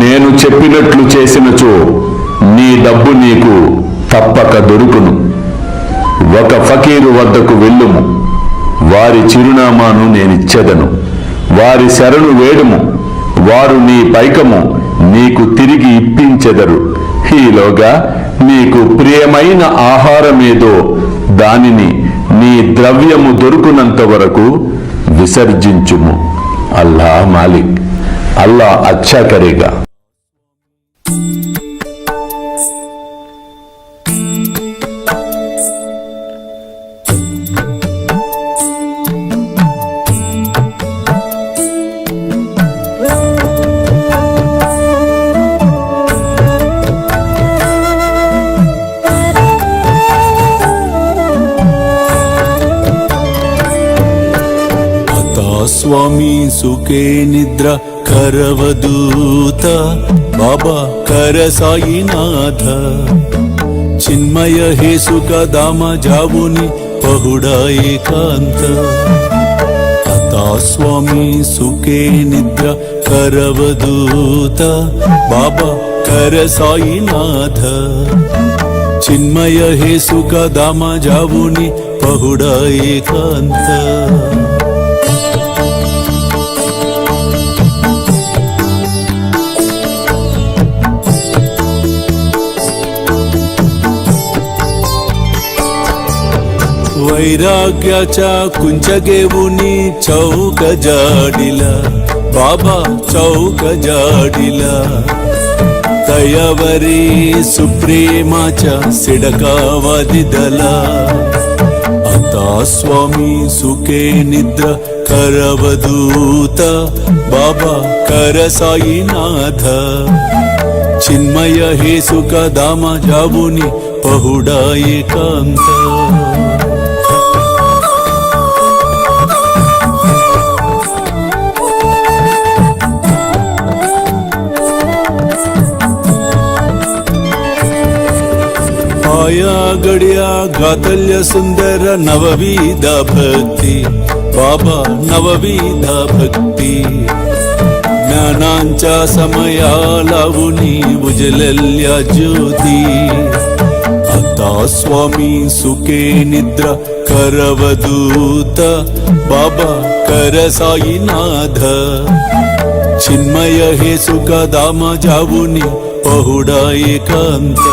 నేను చెప్పినట్లు చేసినచో నీ డబ్బు నీకు తప్పక దొరుకును. ఒక ఫకీరు వద్దకు వెళ్ళుము, వారి చిరునామాను నేనిచ్చెదను. వారి శరణు వేడుము, వారు నీ పైకము నీకు తిరిగి ఇప్పించెదరు. ఈలోగా నీకు ప్రియమైన ఆహారమేదో దానిని నీ ద్రవ్యము దొరుకునంత వరకు విసర్జించుము. అల్లా మాలిక్, అల్లా అచ్చా కరేగా. స్వామి సుఖే నిద్ర కరవదూత బాబా కర సాయినాథ చిన్మయ హే సుఖ దామ జావుని పహుడా ఏకాంత అతా స్వామి సుఖే నిద్ర కరవదూత బాబా కర సాయినాథ చిన్మయ హే సుఖ దామ జావుని పహుడా ఏకాంత वैराग्याच्या कुंचगेवुनी चौक जाडिला बाबा चौक जाडिला तयावरी सुप्रेमाच्या सिडकावा दिदला आता स्वामी सुखे निद्र करवदूत बाबा कर साईनाथ चिन्मय हे सुख दामा जावुनी पहुडा एकांत आया गड्या गातल्य सुंदर नवविधा भक्ती बाबा नवविधा भक्ती ज्ञानांच्या समया लावुनी उजलल्या ज्योती आता स्वामी सुखे निद्रा करवदूत बाबा कर साईनाथ चिन्मय हे सुख दाम जावुनी पहुडा एकांत